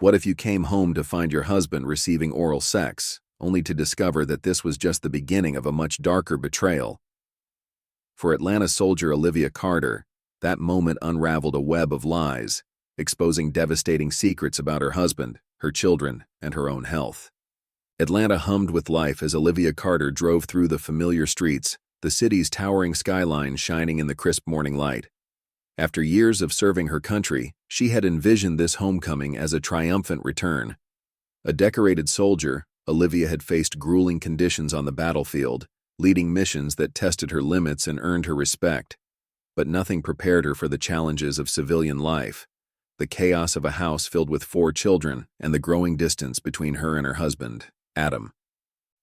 What if you came home to find your husband receiving oral sex, only to discover that this was just the beginning of a much darker betrayal? For Atlanta soldier Olivia Carter, that moment unraveled a web of lies, exposing devastating secrets about her husband, her children, and her own health. Atlanta hummed with life as Olivia Carter drove through the familiar streets, the city's towering skyline shining in the crisp morning light. After years of serving her country, she had envisioned this homecoming as a triumphant return. A decorated soldier, Olivia had faced grueling conditions on the battlefield, leading missions that tested her limits and earned her respect. But nothing prepared her for the challenges of civilian life, the chaos of a house filled with 4 children, and the growing distance between her and her husband, Adam.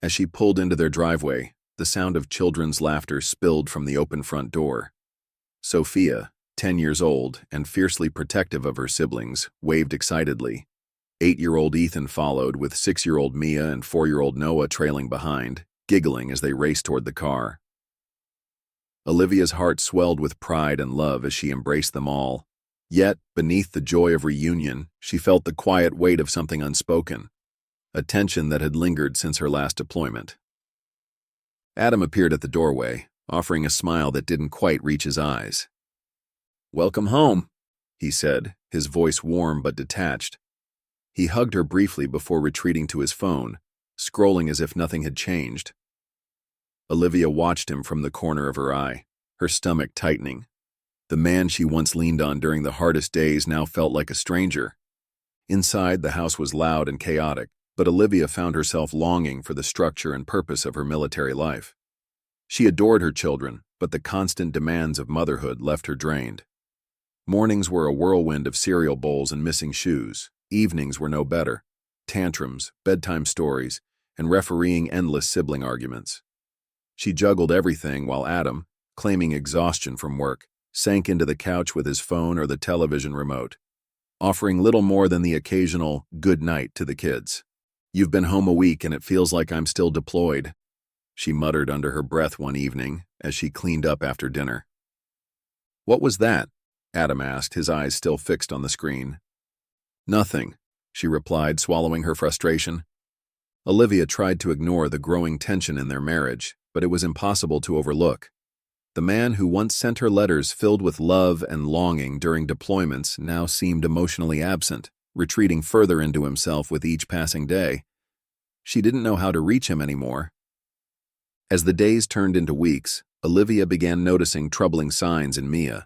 As she pulled into their driveway, the sound of children's laughter spilled from the open front door. Sophia, 10 years old and fiercely protective of her siblings, waved excitedly. 8-year-old Ethan followed, with 6-year-old Mia and 4-year-old Noah trailing behind, giggling as they raced toward the car. Olivia's heart swelled with pride and love as she embraced them all. Yet, beneath the joy of reunion, she felt the quiet weight of something unspoken, a tension that had lingered since her last deployment. Adam appeared at the doorway, offering a smile that didn't quite reach his eyes. "Welcome home," he said, his voice warm but detached. He hugged her briefly before retreating to his phone, scrolling as if nothing had changed. Olivia watched him from the corner of her eye, her stomach tightening. The man she once leaned on during the hardest days now felt like a stranger. Inside, the house was loud and chaotic, but Olivia found herself longing for the structure and purpose of her military life. She adored her children, but the constant demands of motherhood left her drained. Mornings were a whirlwind of cereal bowls and missing shoes. Evenings were no better. Tantrums, bedtime stories, and refereeing endless sibling arguments. She juggled everything while Adam, claiming exhaustion from work, sank into the couch with his phone or the television remote, offering little more than the occasional good night to the kids. "You've been home a week and it feels like I'm still deployed," she muttered under her breath one evening as she cleaned up after dinner. "What was that?" Adam asked, his eyes still fixed on the screen. "Nothing," she replied, swallowing her frustration. Olivia tried to ignore the growing tension in their marriage, but it was impossible to overlook. The man who once sent her letters filled with love and longing during deployments now seemed emotionally absent, retreating further into himself with each passing day. She didn't know how to reach him anymore. As the days turned into weeks, Olivia began noticing troubling signs in Mia.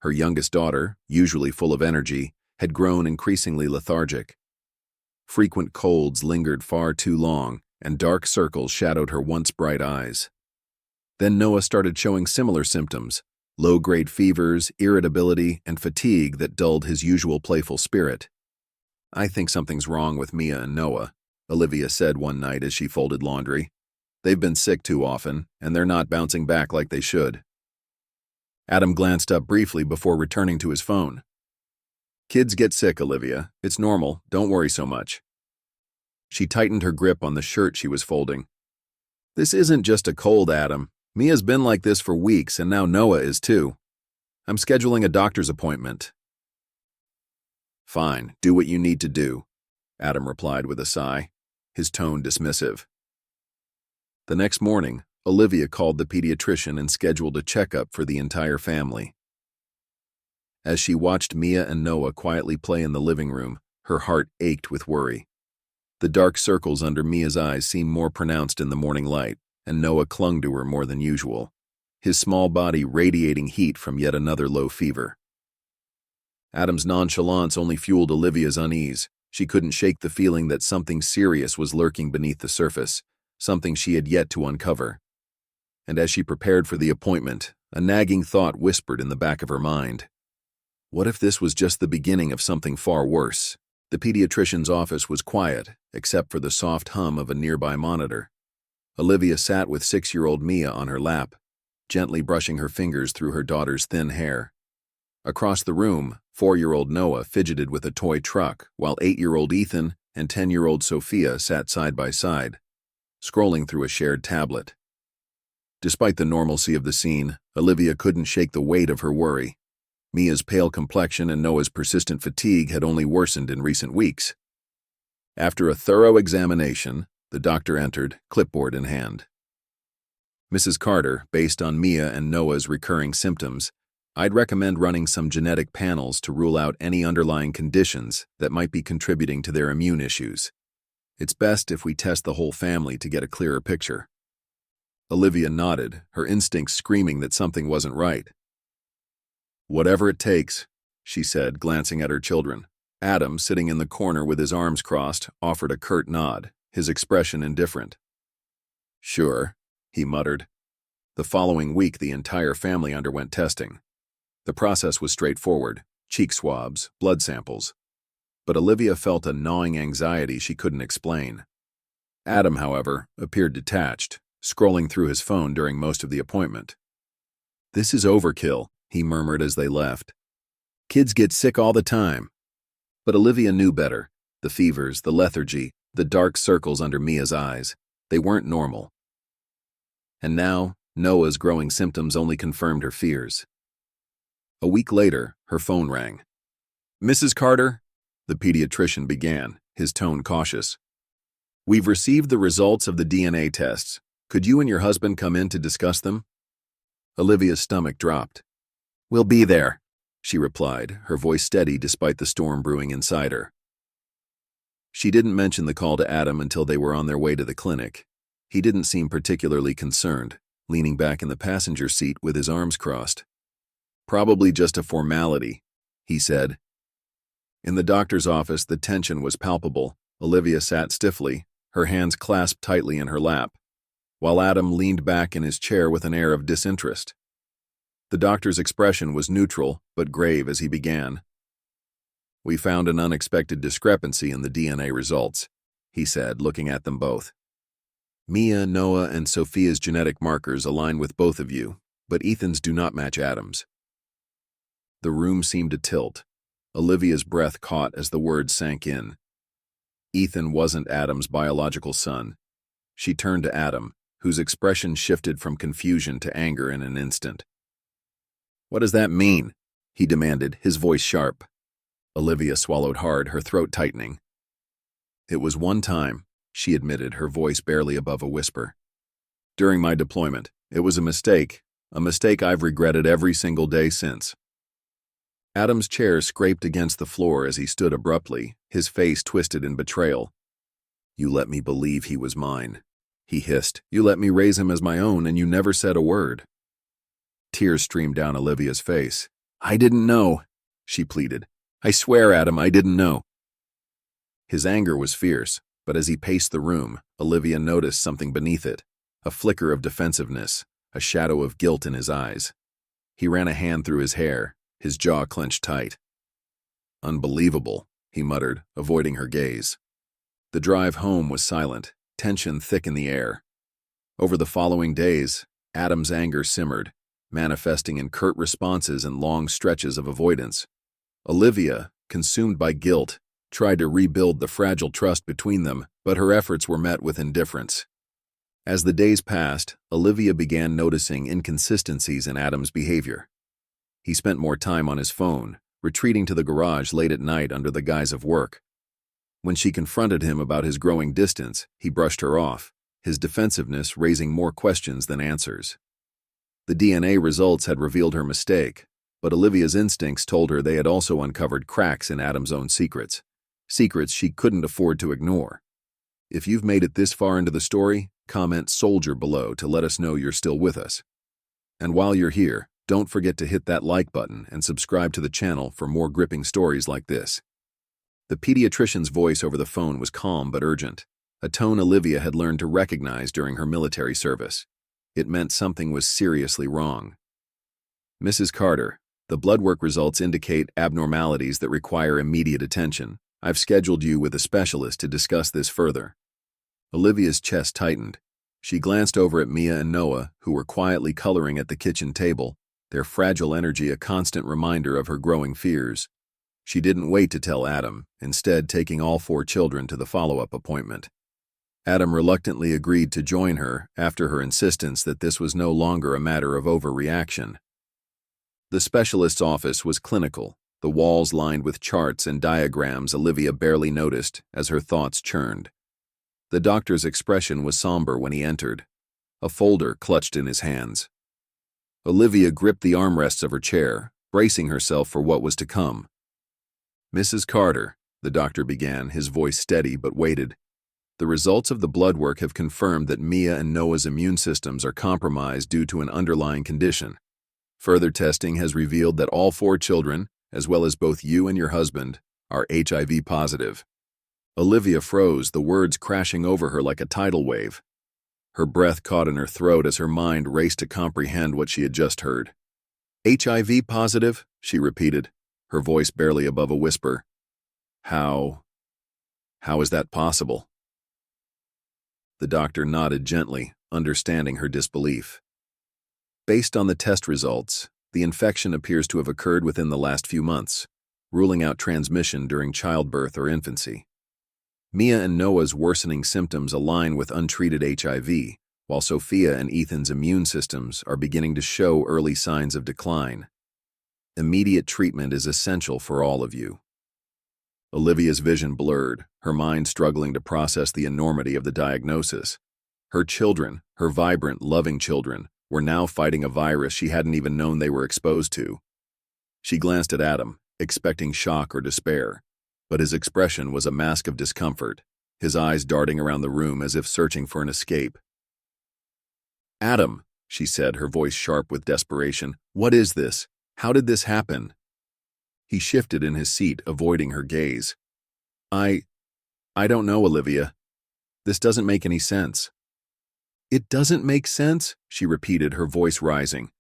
Her youngest daughter, usually full of energy, had grown increasingly lethargic. Frequent colds lingered far too long, and dark circles shadowed her once bright eyes. Then Noah started showing similar symptoms, low-grade fevers, irritability, and fatigue that dulled his usual playful spirit. "I think something's wrong with Mia and Noah," Olivia said one night as she folded laundry. "They've been sick too often, and they're not bouncing back like they should." Adam glanced up briefly before returning to his phone. "Kids get sick, Olivia. It's normal. Don't worry so much." She tightened her grip on the shirt she was folding. "This isn't just a cold, Adam. Mia's been like this for weeks, and now Noah is too. I'm scheduling a doctor's appointment." "Fine, do what you need to do," Adam replied with a sigh, his tone dismissive. The next morning, Olivia called the pediatrician and scheduled a checkup for the entire family. As she watched Mia and Noah quietly play in the living room, her heart ached with worry. The dark circles under Mia's eyes seemed more pronounced in the morning light, and Noah clung to her more than usual, his small body radiating heat from yet another low fever. Adam's nonchalance only fueled Olivia's unease. She couldn't shake the feeling that something serious was lurking beneath the surface, something she had yet to uncover. And as she prepared for the appointment, a nagging thought whispered in the back of her mind. What if this was just the beginning of something far worse? The pediatrician's office was quiet, except for the soft hum of a nearby monitor. Olivia sat with 6-year-old Mia on her lap, gently brushing her fingers through her daughter's thin hair. Across the room, 4-year-old Noah fidgeted with a toy truck, while 8-year-old Ethan and 10-year-old Sophia sat side by side, scrolling through a shared tablet. Despite the normalcy of the scene, Olivia couldn't shake the weight of her worry. Mia's pale complexion and Noah's persistent fatigue had only worsened in recent weeks. After a thorough examination, the doctor entered, clipboard in hand. Mrs. Carter, based on Mia and Noah's recurring symptoms, I'd recommend running some genetic panels to rule out any underlying conditions that might be contributing to their immune issues. It's best if we test the whole family to get a clearer picture. Olivia nodded, her instincts screaming that something wasn't right. Whatever it takes, she said, glancing at her children. Adam, sitting in the corner with his arms crossed, offered a curt nod, his expression indifferent. Sure, he muttered. The following week, the entire family underwent testing. The process was straightforward: cheek swabs, blood samples. But Olivia felt a gnawing anxiety she couldn't explain. Adam, however, appeared detached, scrolling through his phone during most of the appointment. This is overkill, he murmured as they left. Kids get sick all the time. But Olivia knew better. The fevers, the lethargy, the dark circles under Mia's eyes, they weren't normal. And now, Noah's growing symptoms only confirmed her fears. A week later, her phone rang. Mrs. Carter, the pediatrician began, his tone cautious. We've received the results of the DNA tests. Could you and your husband come in to discuss them? Olivia's stomach dropped. We'll be there, she replied, her voice steady despite the storm brewing inside her. She didn't mention the call to Adam until they were on their way to the clinic. He didn't seem particularly concerned, leaning back in the passenger seat with his arms crossed. Probably just a formality, he said. In the doctor's office, the tension was palpable. Olivia sat stiffly, her hands clasped tightly in her lap, while Adam leaned back in his chair with an air of disinterest. The doctor's expression was neutral but grave as he began. We found an unexpected discrepancy in the DNA results, he said, looking at them both. Mia, Noah, and Sophia's genetic markers align with both of you, but Ethan's do not match Adam's. The room seemed to tilt. Olivia's breath caught as the words sank in. Ethan wasn't Adam's biological son. She turned to Adam, whose expression shifted from confusion to anger in an instant. What does that mean? He demanded, his voice sharp. Olivia swallowed hard, her throat tightening. It was one time, she admitted, her voice barely above a whisper. During my deployment, it was a mistake I've regretted every single day since. Adam's chair scraped against the floor as he stood abruptly, his face twisted in betrayal. You let me believe he was mine, he hissed. You let me raise him as my own, and you never said a word. Tears streamed down Olivia's face. I didn't know, she pleaded. I swear, Adam, I didn't know. His anger was fierce, but as he paced the room, Olivia noticed something beneath it, a flicker of defensiveness, a shadow of guilt in his eyes. He ran a hand through his hair, his jaw clenched tight. Unbelievable, he muttered, avoiding her gaze. The drive home was silent, tension thick in the air. Over the following days, Adam's anger simmered, manifesting in curt responses and long stretches of avoidance. Olivia, consumed by guilt, tried to rebuild the fragile trust between them, but her efforts were met with indifference. As the days passed, Olivia began noticing inconsistencies in Adam's behavior. He spent more time on his phone, retreating to the garage late at night under the guise of work. When she confronted him about his growing distance, he brushed her off, his defensiveness raising more questions than answers. The DNA results had revealed her mistake, but Olivia's instincts told her they had also uncovered cracks in Adam's own secrets she couldn't afford to ignore. If you've made it this far into the story, comment "Soldier" below to let us know you're still with us. And while you're here, don't forget to hit that like button and subscribe to the channel for more gripping stories like this. The pediatrician's voice over the phone was calm but urgent, a tone Olivia had learned to recognize during her military service. It meant something was seriously wrong. Mrs. Carter, the blood work results indicate abnormalities that require immediate attention. I've scheduled you with a specialist to discuss this further. Olivia's chest tightened. She glanced over at Mia and Noah, who were quietly coloring at the kitchen table, their fragile energy a constant reminder of her growing fears. She didn't wait to tell Adam, instead taking all 4 children to the follow-up appointment. Adam reluctantly agreed to join her after her insistence that this was no longer a matter of overreaction. The specialist's office was clinical, the walls lined with charts and diagrams Olivia barely noticed as her thoughts churned. The doctor's expression was somber when he entered, a folder clutched in his hands. Olivia gripped the armrests of her chair, bracing herself for what was to come. "Mrs. Carter," the doctor began, his voice steady but weighted. "The results of the blood work have confirmed that Mia and Noah's immune systems are compromised due to an underlying condition. Further testing has revealed that all 4 children, as well as both you and your husband, are HIV positive." Olivia froze, the words crashing over her like a tidal wave. Her breath caught in her throat as her mind raced to comprehend what she had just heard. "HIV positive?" she repeated, her voice barely above a whisper. How is that possible?" The doctor nodded gently, understanding her disbelief. "Based on the test results, the infection appears to have occurred within the last few months, ruling out transmission during childbirth or infancy. Mia and Noah's worsening symptoms align with untreated HIV, while Sophia and Ethan's immune systems are beginning to show early signs of decline. Immediate treatment is essential for all of you." Olivia's vision blurred, her mind struggling to process the enormity of the diagnosis. Her children, her vibrant, loving children, were now fighting a virus she hadn't even known they were exposed to. She glanced at Adam, expecting shock or despair, but his expression was a mask of discomfort, his eyes darting around the room as if searching for an escape. "Adam," she said, her voice sharp with desperation, "what is this? How did this happen?" He shifted in his seat, avoiding her gaze. I don't know, Olivia. This doesn't make any sense." "It doesn't make sense?" she repeated, her voice rising.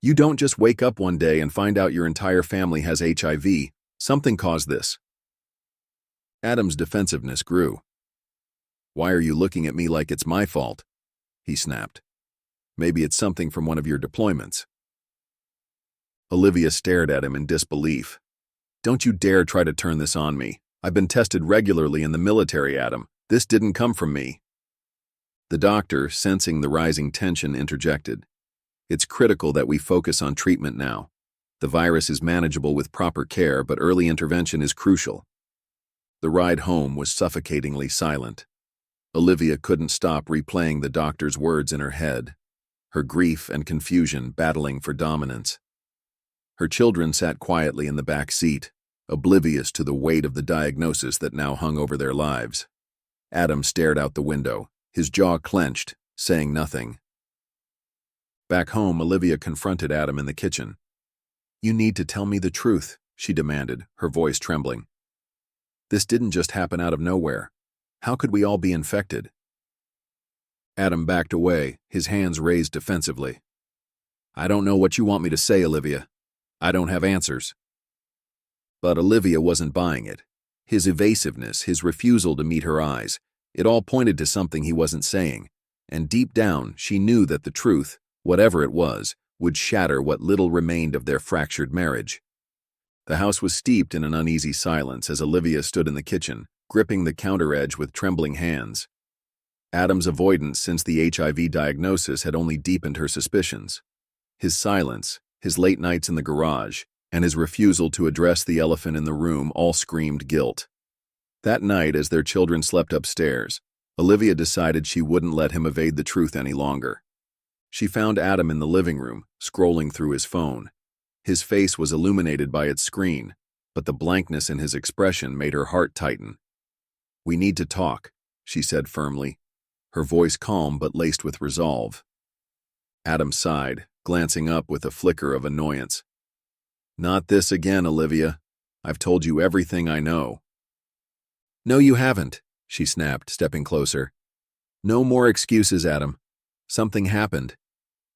"You don't just wake up one day and find out your entire family has HIV. Something caused this." Adam's defensiveness grew. "Why are you looking at me like it's my fault?" he snapped. "Maybe it's something from one of your deployments." Olivia stared at him in disbelief. "Don't you dare try to turn this on me. I've been tested regularly in the military, Adam. This didn't come from me." The doctor, sensing the rising tension, interjected. "It's critical that we focus on treatment now. The virus is manageable with proper care, but early intervention is crucial." The ride home was suffocatingly silent. Olivia couldn't stop replaying the doctor's words in her head, her grief and confusion battling for dominance. Her children sat quietly in the back seat, oblivious to the weight of the diagnosis that now hung over their lives. Adam stared out the window, his jaw clenched, saying nothing. Back home, Olivia confronted Adam in the kitchen. "You need to tell me the truth," she demanded, her voice trembling. "This didn't just happen out of nowhere. How could we all be infected?" Adam backed away, his hands raised defensively. "I don't know what you want me to say, Olivia. I don't have answers." But Olivia wasn't buying it. His evasiveness, his refusal to meet her eyes, it all pointed to something he wasn't saying, and deep down she knew that the truth, whatever it was, would shatter what little remained of their fractured marriage. The house was steeped in an uneasy silence as Olivia stood in the kitchen, gripping the counter edge with trembling hands. Adam's avoidance since the HIV diagnosis had only deepened her suspicions. His silence, his late nights in the garage, and his refusal to address the elephant in the room all screamed guilt. That night, as their children slept upstairs, Olivia decided she wouldn't let him evade the truth any longer. She found Adam in the living room, scrolling through his phone. His face was illuminated by its screen, but the blankness in his expression made her heart tighten. "We need to talk," she said firmly, her voice calm but laced with resolve. Adam sighed, glancing up with a flicker of annoyance. "Not this again, Olivia. I've told you everything I know." "No, you haven't," she snapped, stepping closer. "No more excuses, Adam. Something happened,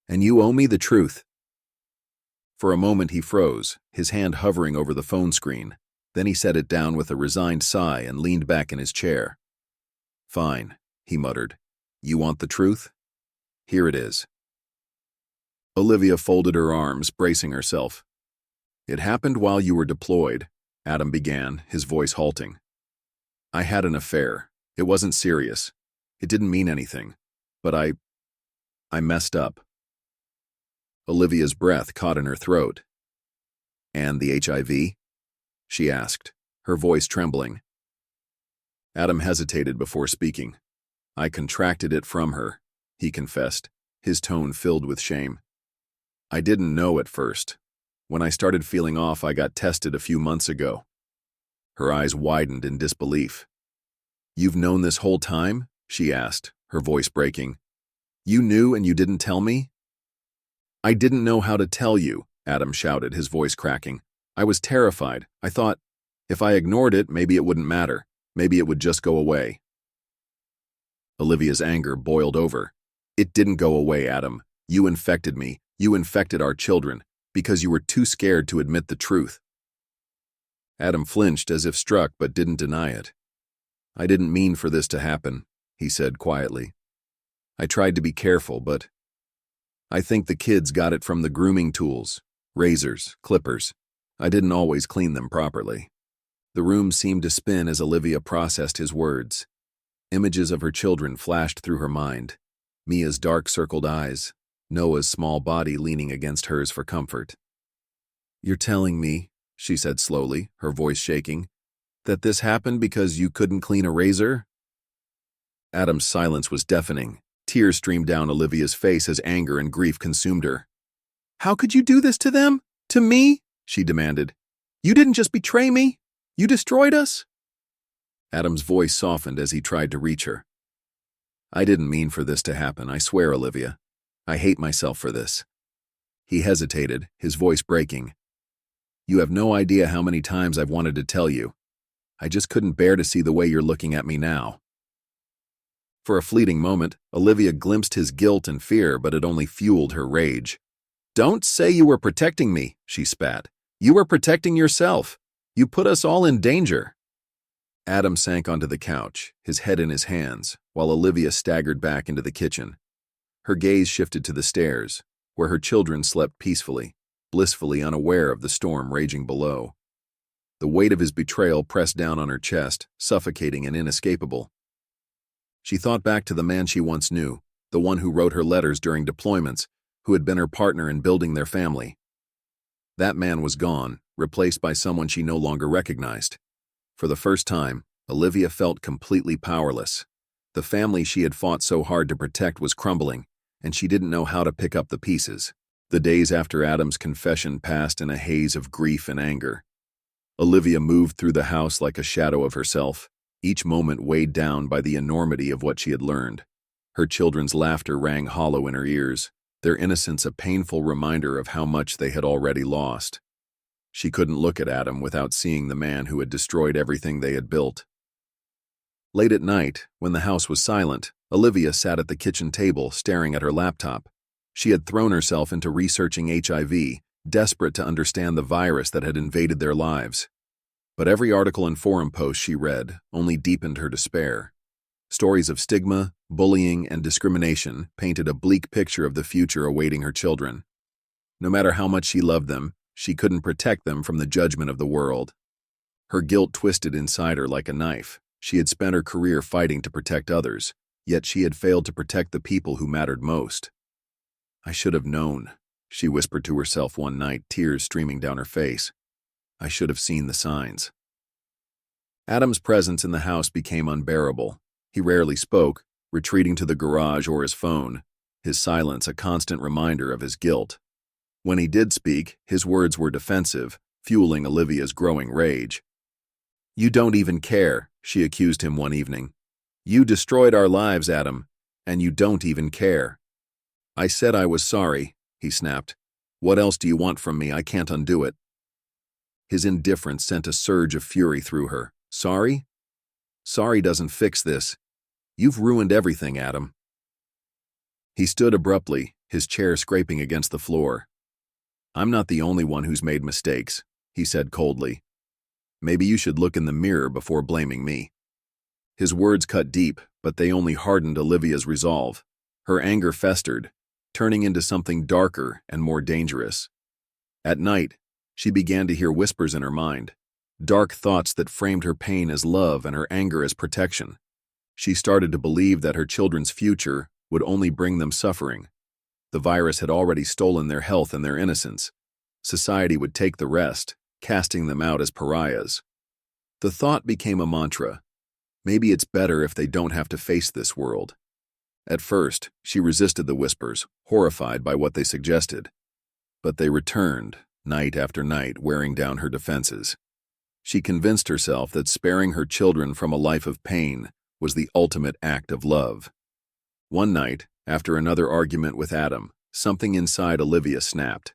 and you owe me the truth." For a moment he froze, his hand hovering over the phone screen. Then he set it down with a resigned sigh and leaned back in his chair. "Fine," he muttered. "You want the truth? Here it is." Olivia folded her arms, bracing herself. "It happened while you were deployed," Adam began, his voice halting. "I had an affair. It wasn't serious. It didn't mean anything. But I messed up." Olivia's breath caught in her throat. "And the HIV?" she asked, her voice trembling. Adam hesitated before speaking. I contracted it from her, he confessed, his tone filled with shame. I didn't know at first. When I started feeling off, I got tested a few months ago. Her eyes widened in disbelief. You've known this whole time? She asked, her voice breaking. You knew and you didn't tell me? I didn't know how to tell you, Adam shouted, his voice cracking. I was terrified. I thought, if I ignored it, maybe it wouldn't matter. Maybe it would just go away. Olivia's anger boiled over. It didn't go away, Adam. You infected me. You infected our children, because you were too scared to admit the truth. Adam flinched as if struck but didn't deny it. I didn't mean for this to happen, he said quietly. I tried to be careful, but I think the kids got it from the grooming tools, razors, clippers. I didn't always clean them properly. The room seemed to spin as Olivia processed his words. Images of her children flashed through her mind. Mia's dark-circled eyes, Noah's small body leaning against hers for comfort. You're telling me, she said slowly, her voice shaking, that this happened because you couldn't clean a razor? Adam's silence was deafening. Tears streamed down Olivia's face as anger and grief consumed her. How could you do this to them? To me? She demanded. You didn't just betray me. You destroyed us? Adam's voice softened as he tried to reach her. I didn't mean for this to happen, I swear, Olivia. I hate myself for this. He hesitated, his voice breaking. You have no idea how many times I've wanted to tell you. I just couldn't bear to see the way you're looking at me now. For a fleeting moment, Olivia glimpsed his guilt and fear, but it only fueled her rage. Don't say you were protecting me, she spat. You were protecting yourself. You put us all in danger. Adam sank onto the couch, his head in his hands, while Olivia staggered back into the kitchen. Her gaze shifted to the stairs, where her children slept peacefully, blissfully unaware of the storm raging below. The weight of his betrayal pressed down on her chest, suffocating and inescapable. She thought back to the man she once knew, the one who wrote her letters during deployments, who had been her partner in building their family. That man was gone, replaced by someone she no longer recognized. For the first time, Olivia felt completely powerless. The family she had fought so hard to protect was crumbling, and she didn't know how to pick up the pieces. The days after Adam's confession passed in a haze of grief and anger. Olivia moved through the house like a shadow of herself, each moment weighed down by the enormity of what she had learned. Her children's laughter rang hollow in her ears, their innocence a painful reminder of how much they had already lost. She couldn't look at Adam without seeing the man who had destroyed everything they had built. Late at night, when the house was silent, Olivia sat at the kitchen table staring at her laptop. She had thrown herself into researching HIV, desperate to understand the virus that had invaded their lives. But every article and forum post she read only deepened her despair. Stories of stigma, bullying, and discrimination painted a bleak picture of the future awaiting her children. No matter how much she loved them, she couldn't protect them from the judgment of the world. Her guilt twisted inside her like a knife. She had spent her career fighting to protect others, yet she had failed to protect the people who mattered most. I should have known, she whispered to herself one night, tears streaming down her face. I should have seen the signs. Adam's presence in the house became unbearable. He rarely spoke, retreating to the garage or his phone, his silence a constant reminder of his guilt. When he did speak, his words were defensive, fueling Olivia's growing rage. You don't even care, she accused him one evening. You destroyed our lives, Adam, and you don't even care. I said I was sorry, he snapped. What else do you want from me? I can't undo it. His indifference sent a surge of fury through her. Sorry? Sorry doesn't fix this. You've ruined everything, Adam. He stood abruptly, his chair scraping against the floor. I'm not the only one who's made mistakes, he said coldly. Maybe you should look in the mirror before blaming me. His words cut deep, but they only hardened Olivia's resolve. Her anger festered, turning into something darker and more dangerous. At night, she began to hear whispers in her mind, dark thoughts that framed her pain as love and her anger as protection. She started to believe that her children's future would only bring them suffering. The virus had already stolen their health and their innocence. Society would take the rest, casting them out as pariahs. The thought became a mantra. Maybe it's better if they don't have to face this world. At first, she resisted the whispers, horrified by what they suggested. But they returned, night after night, wearing down her defenses. She convinced herself that sparing her children from a life of pain was the ultimate act of love. One night, after another argument with Adam, something inside Olivia snapped.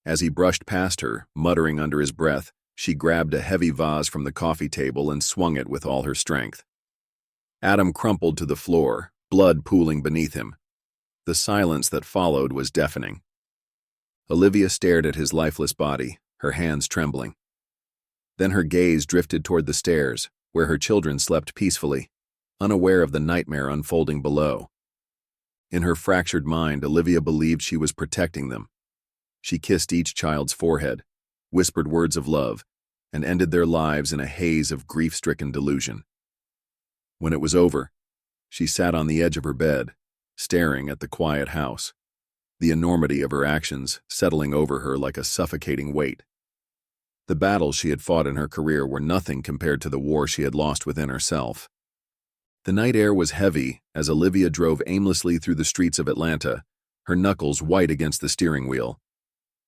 As he brushed past her, muttering under his breath, she grabbed a heavy vase from the coffee table and swung it with all her strength. Adam crumpled to the floor, blood pooling beneath him. The silence that followed was deafening. Olivia stared at his lifeless body, her hands trembling. Then her gaze drifted toward the stairs, where her children slept peacefully, unaware of the nightmare unfolding below. In her fractured mind, Olivia believed she was protecting them. She kissed each child's forehead, whispered words of love, and ended their lives in a haze of grief-stricken delusion. When it was over, she sat on the edge of her bed, staring at the quiet house, the enormity of her actions settling over her like a suffocating weight. The battles she had fought in her career were nothing compared to the war she had lost within herself. The night air was heavy as Olivia drove aimlessly through the streets of Atlanta, her knuckles white against the steering wheel.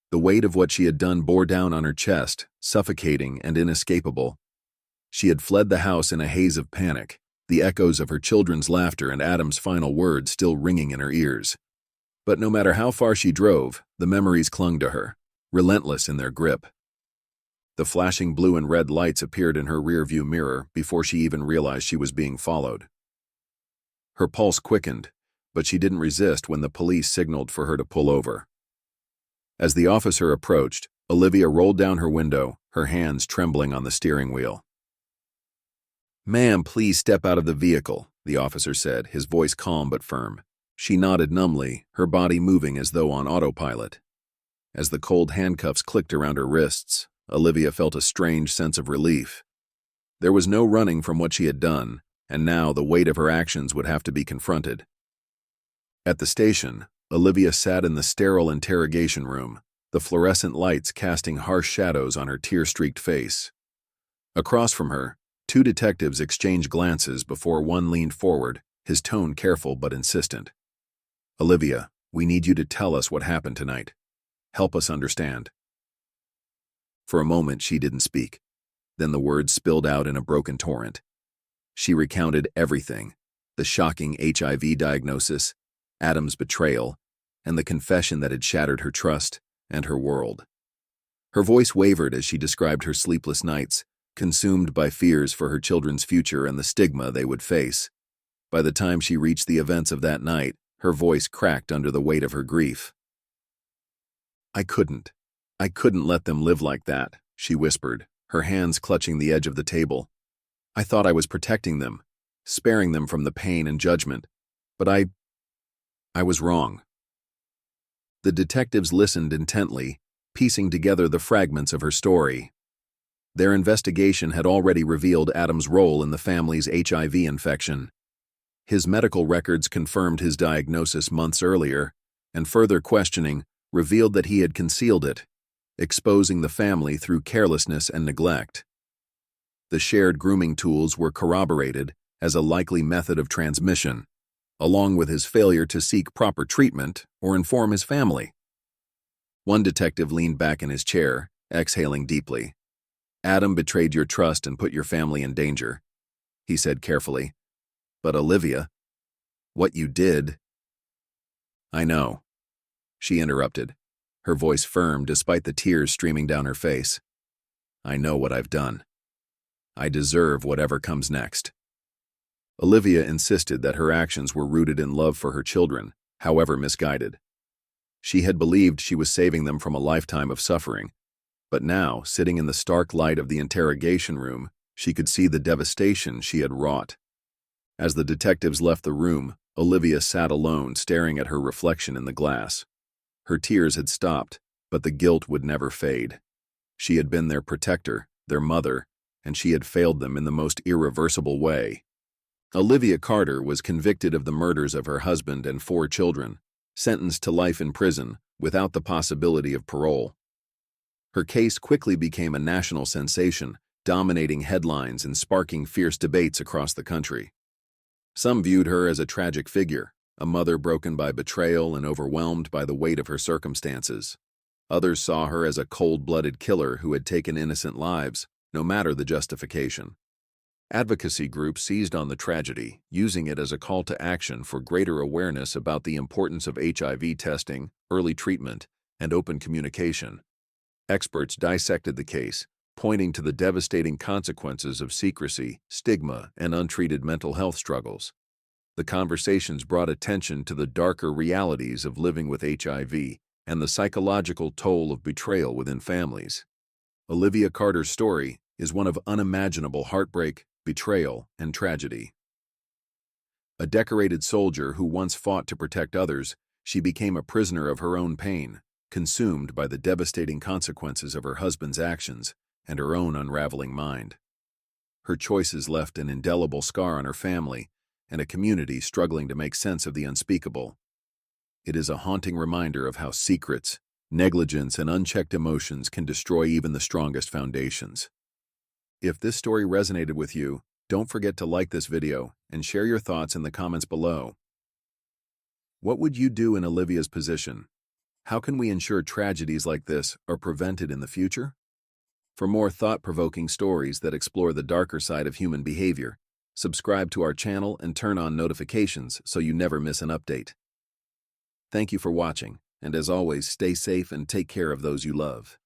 The weight of what she had done bore down on her chest, suffocating and inescapable. She had fled the house in a haze of panic, the echoes of her children's laughter and Adam's final words still ringing in her ears. But no matter how far she drove, the memories clung to her, relentless in their grip. The flashing blue and red lights appeared in her rearview mirror before she even realized she was being followed. Her pulse quickened, but she didn't resist when the police signaled for her to pull over. As the officer approached, Olivia rolled down her window, her hands trembling on the steering wheel. "Ma'am, please step out of the vehicle," the officer said, his voice calm but firm. She nodded numbly, her body moving as though on autopilot. As the cold handcuffs clicked around her wrists, Olivia felt a strange sense of relief. There was no running from what she had done, and now the weight of her actions would have to be confronted. At the station, Olivia sat in the sterile interrogation room, the fluorescent lights casting harsh shadows on her tear-streaked face. Across from her, two detectives exchanged glances before one leaned forward, his tone careful but insistent. "Olivia, we need you to tell us what happened tonight. Help us understand." For a moment, she didn't speak. Then the words spilled out in a broken torrent. She recounted everything: the shocking HIV diagnosis, Adam's betrayal, and the confession that had shattered her trust and her world. Her voice wavered as she described her sleepless nights, consumed by fears for her children's future and the stigma they would face. By the time she reached the events of that night, her voice cracked under the weight of her grief. I couldn't let them live like that," she whispered, her hands clutching the edge of the table. "I thought I was protecting them, sparing them from the pain and judgment, but I was wrong." The detectives listened intently, piecing together the fragments of her story. Their investigation had already revealed Adam's role in the family's HIV infection. His medical records confirmed his diagnosis months earlier, and further questioning revealed that he had concealed it, exposing the family through carelessness and neglect. The shared grooming tools were corroborated as a likely method of transmission, along with his failure to seek proper treatment or inform his family. One detective leaned back in his chair, exhaling deeply. "Adam betrayed your trust and put your family in danger," he said carefully. "But Olivia, what you did—" "I know," she interrupted, her voice firm despite the tears streaming down her face. "I know what I've done. I deserve whatever comes next." Olivia insisted that her actions were rooted in love for her children, however misguided. She had believed she was saving them from a lifetime of suffering, but now, sitting in the stark light of the interrogation room, she could see the devastation she had wrought. As the detectives left the room, Olivia sat alone, staring at her reflection in the glass. Her tears had stopped, but the guilt would never fade. She had been their protector, their mother, and she had failed them in the most irreversible way. Olivia Carter was convicted of the murders of her husband and 4 children, sentenced to life in prison without the possibility of parole. Her case quickly became a national sensation, dominating headlines and sparking fierce debates across the country. Some viewed her as a tragic figure, a mother broken by betrayal and overwhelmed by the weight of her circumstances. Others saw her as a cold-blooded killer who had taken innocent lives, no matter the justification. Advocacy groups seized on the tragedy, using it as a call to action for greater awareness about the importance of HIV testing, early treatment, and open communication. Experts dissected the case, pointing to the devastating consequences of secrecy, stigma, and untreated mental health struggles. The conversations brought attention to the darker realities of living with HIV and the psychological toll of betrayal within families. Olivia Carter's story is one of unimaginable heartbreak, betrayal, and tragedy. A decorated soldier who once fought to protect others, she became a prisoner of her own pain, consumed by the devastating consequences of her husband's actions and her own unraveling mind. Her choices left an indelible scar on her family and a community struggling to make sense of the unspeakable. It is a haunting reminder of how secrets, negligence, and unchecked emotions can destroy even the strongest foundations. If this story resonated with you, don't forget to like this video and share your thoughts in the comments below. What would you do in Olivia's position? How can we ensure tragedies like this are prevented in the future? For more thought-provoking stories that explore the darker side of human behavior, subscribe to our channel and turn on notifications so you never miss an update. Thank you for watching, and as always, stay safe and take care of those you love.